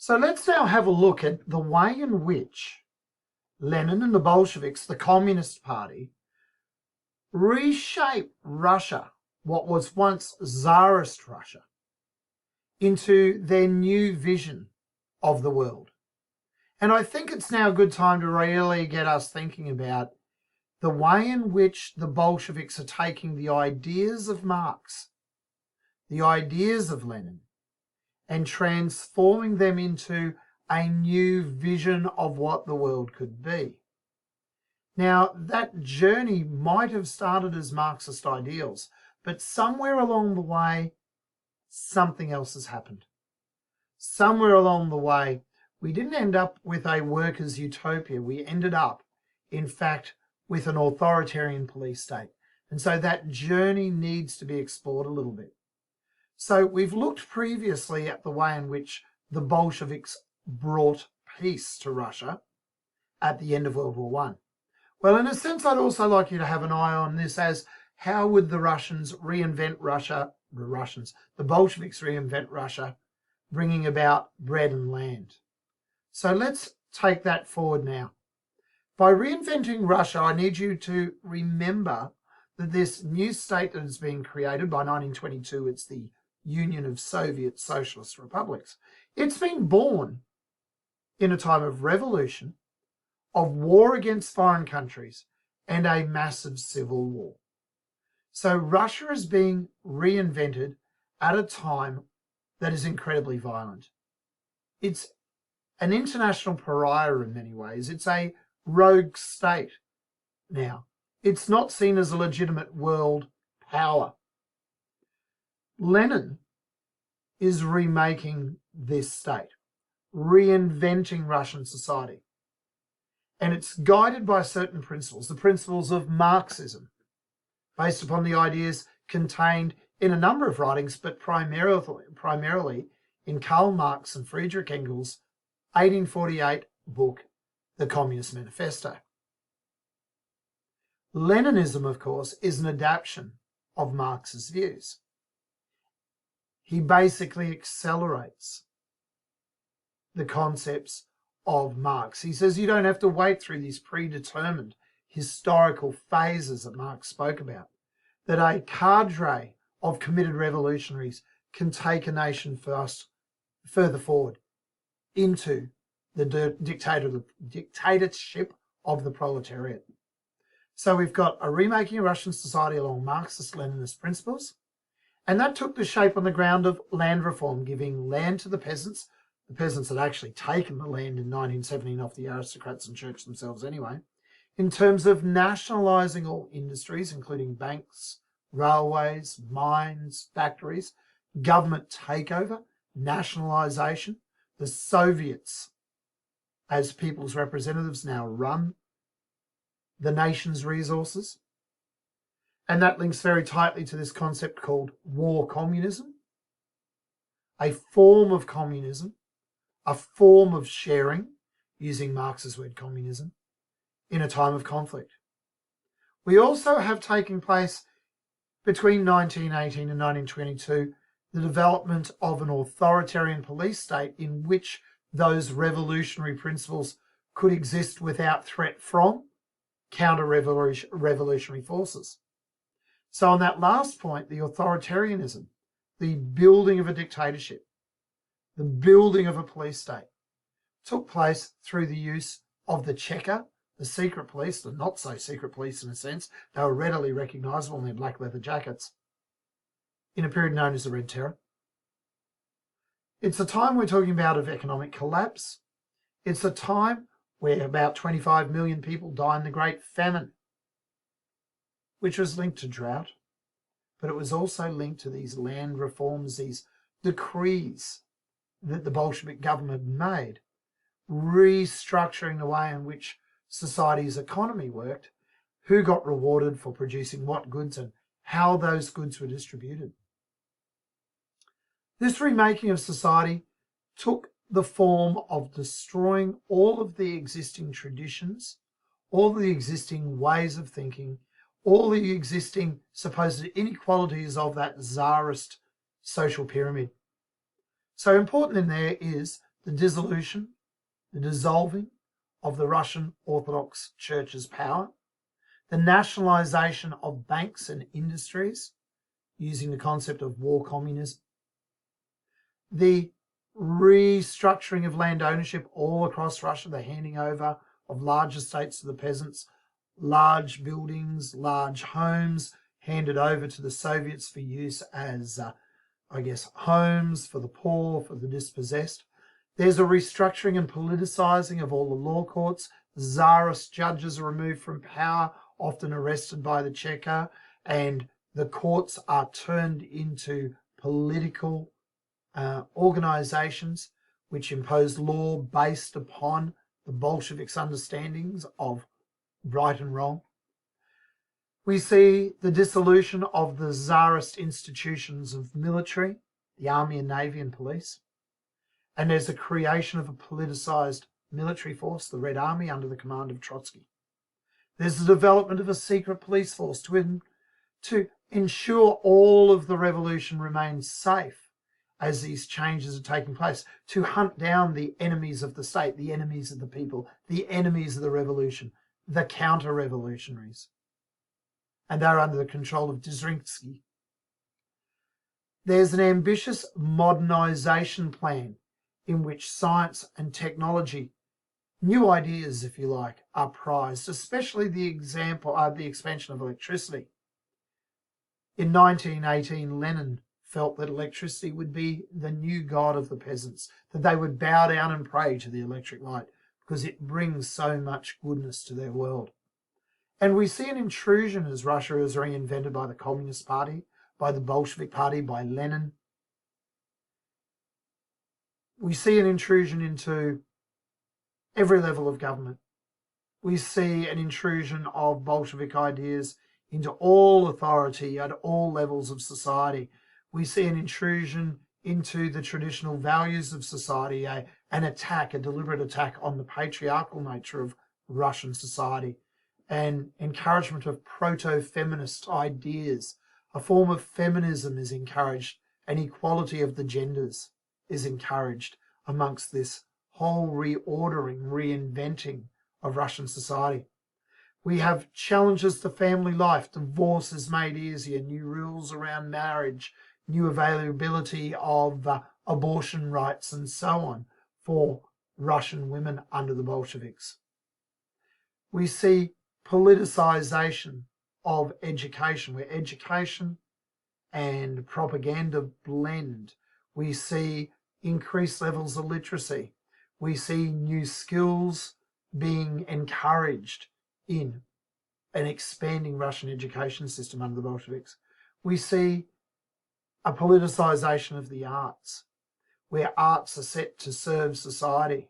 So let's now have a look at the way in which Lenin and the Bolsheviks, the Communist Party, reshaped Russia, what was once Tsarist Russia, into their new vision of the world. And I think it's now a good time to really get us thinking about the way in which the Bolsheviks are taking the ideas of Marx, the ideas of Lenin, and transforming them into a new vision of what the world could be. Now, that journey might have started as Marxist ideals, but somewhere along the way, something else has happened. Somewhere along the way, we didn't end up with a workers' utopia. We ended up, in fact, with an authoritarian police state. And so that journey needs to be explored a little bit. So we've looked previously at the way in which the Bolsheviks brought peace to Russia at the end of World War I. Well, in a sense, I'd also like you to have an eye on this as how would the Russians reinvent Russia, the Bolsheviks reinvent Russia, bringing about bread and land. So let's take that forward now. By reinventing Russia, I need you to remember that this new state that has been created by 1922, it's the Union of Soviet Socialist Republics. It's been born in a time of revolution, of war against foreign countries, and a massive civil war. So Russia is being reinvented at a time that is incredibly violent. It's an international pariah in many ways. It's a rogue state now. It's not seen as a legitimate world power. Lenin is remaking this state, reinventing Russian society. And it's guided by certain principles, the principles of Marxism, based upon the ideas contained in a number of writings, but primarily in Karl Marx and Friedrich Engels' 1848 book, The Communist Manifesto. Leninism, of course, is an adaptation of Marx's views. He basically accelerates the concepts of Marx. He says you don't have to wait through these predetermined historical phases that Marx spoke about, that a cadre of committed revolutionaries can take a nation further forward into the dictatorship of the proletariat. So we've got a remaking of Russian society along Marxist-Leninist principles, and that took the shape on the ground of land reform, giving land to the peasants. The peasants had actually taken the land in 1917 off the aristocrats and church themselves anyway, in terms of nationalising all industries, including banks, railways, mines, factories, government takeover, nationalisation. The Soviets, as people's representatives, now run the nation's resources. And that links very tightly to this concept called war communism, a form of communism, a form of sharing, using Marx's word communism, in a time of conflict. We also have taken place between 1918 and 1922 the development of an authoritarian police state in which those revolutionary principles could exist without threat from counter-revolutionary forces. So on that last point, the authoritarianism, the building of a dictatorship, the building of a police state, took place through the use of the Cheka, the secret police, the not-so-secret police in a sense. They were readily recognisable in their black leather jackets, in a period known as the Red Terror. It's a time we're talking about of economic collapse. It's a time where about 25 million people died in the Great Famine, which was linked to drought, but it was also linked to these land reforms, these decrees that the Bolshevik government made, restructuring the way in which society's economy worked, who got rewarded for producing what goods and how those goods were distributed. This remaking of society took the form of destroying all of the existing traditions, all the existing ways of thinking, all the existing supposed inequalities of that Tsarist social pyramid. So important in there is the dissolution, the dissolving of the Russian Orthodox Church's power, the nationalisation of banks and industries using the concept of war communism, the restructuring of land ownership all across Russia, the handing over of large estates to the peasants, large buildings, large homes handed over to the Soviets for use as, homes for the poor, for the dispossessed. There's a restructuring and politicising of all the law courts. Tsarist judges are removed from power, often arrested by the Cheka, and the courts are turned into political organisations which impose law based upon the Bolsheviks' understandings of right and wrong. We see the dissolution of the Tsarist institutions of military, the army and navy and police, and there's a creation of a politicised military force, the Red Army, under the command of Trotsky. There's the development of a secret police force to ensure all of the revolution remains safe as these changes are taking place, to hunt down the enemies of the state, the enemies of the people, the enemies of the revolution, the counter-revolutionaries. And they're under the control of Dzhirinsky. There's an ambitious modernisation plan in which science and technology, new ideas, if you like, are prized, especially the expansion of electricity. In 1918, Lenin felt that electricity would be the new god of the peasants, that they would bow down and pray to the electric light because it brings so much goodness to their world. And we see an intrusion as Russia is reinvented by the Communist Party, by the Bolshevik Party, by Lenin. We see an intrusion into every level of government. We see an intrusion of Bolshevik ideas into all authority at all levels of society. We see an intrusion into the traditional values of society, a deliberate attack on the patriarchal nature of Russian society, and encouragement of proto-feminist ideas. A form of feminism is encouraged, and equality of the genders is encouraged amongst this whole reordering, reinventing of Russian society. We have challenges to family life. Divorce is made easier, new rules around marriage, new availability of abortion rights and so on for Russian women under the Bolsheviks. We see politicization of education, where education and propaganda blend. We see increased levels of literacy. We see new skills being encouraged in an expanding Russian education system under the Bolsheviks. We see a politicization of the arts, where arts are set to serve society.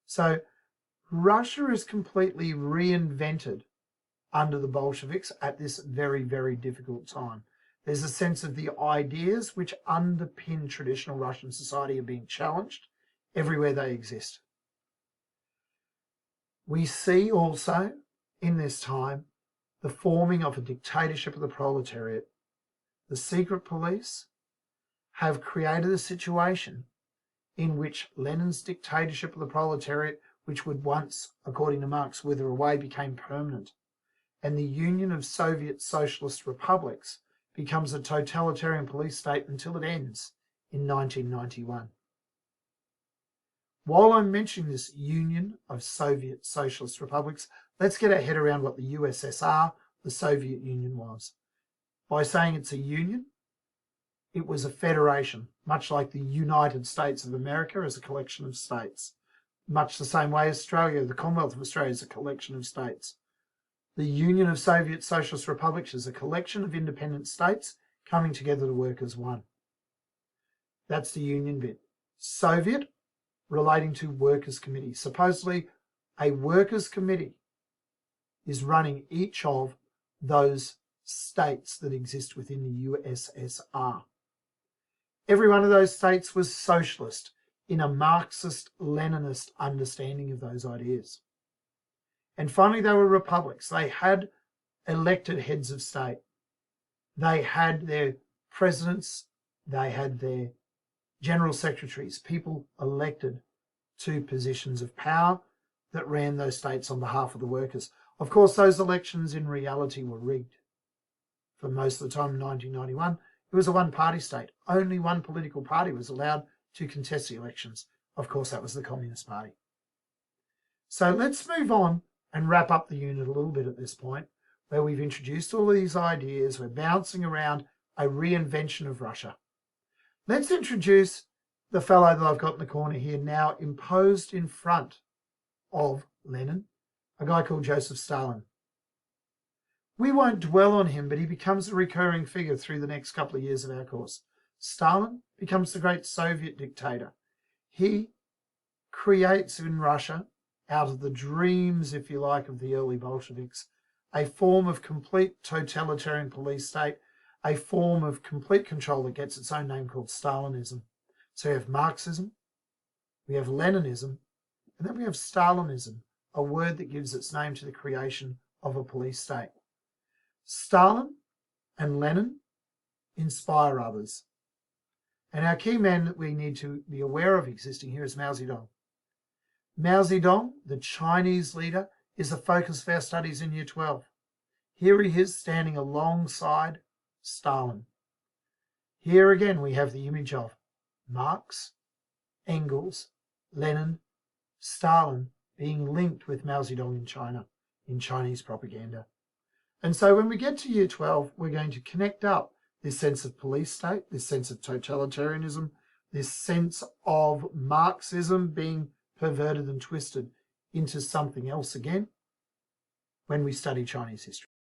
So Russia is completely reinvented under the Bolsheviks at this very, very difficult time. There's a sense of the ideas which underpin traditional Russian society are being challenged everywhere they exist. We see also in this time the forming of a dictatorship of the proletariat. The secret police have created a situation in which Lenin's dictatorship of the proletariat, which would once, according to Marx, wither away, became permanent, and the Union of Soviet Socialist Republics becomes a totalitarian police state until it ends in 1991. While I'm mentioning this Union of Soviet Socialist Republics, let's get our head around what the USSR, the Soviet Union, was. By saying it's a union, it was a federation, much like the United States of America is a collection of states. Much the same way Australia, the Commonwealth of Australia, is a collection of states. The Union of Soviet Socialist Republics is a collection of independent states coming together to work as one. That's the union bit. Soviet, relating to workers' committee. Supposedly, a workers' committee is running each of those states that exist within the USSR. Every one of those states was socialist in a Marxist-Leninist understanding of those ideas. And finally, they were republics. They had elected heads of state. They had their presidents. They had their general secretaries, people elected to positions of power that ran those states on behalf of the workers. Of course, those elections in reality were rigged. For most of the time in 1991, it was a one-party state. Only one political party was allowed to contest the elections. Of course, that was the Communist Party. So let's move on and wrap up the unit a little bit at this point, where we've introduced all these ideas. We're bouncing around a reinvention of Russia. Let's introduce the fellow that I've got in the corner here, now imposed in front of Lenin, a guy called Joseph Stalin. We won't dwell on him, but he becomes a recurring figure through the next couple of years of our course. Stalin becomes the great Soviet dictator. He creates in Russia, out of the dreams, if you like, of the early Bolsheviks, a form of complete totalitarian police state, a form of complete control that gets its own name called Stalinism. So we have Marxism, we have Leninism, and then we have Stalinism, a word that gives its name to the creation of a police state. Stalin and Lenin inspire others. And our key man that we need to be aware of existing here is Mao Zedong. Mao Zedong, the Chinese leader, is the focus of our studies in Year 12. Here he is standing alongside Stalin. Here again we have the image of Marx, Engels, Lenin, Stalin being linked with Mao Zedong in China, in Chinese propaganda. And so when we get to Year 12, we're going to connect up this sense of police state, this sense of totalitarianism, this sense of Marxism being perverted and twisted into something else again when we study Chinese history.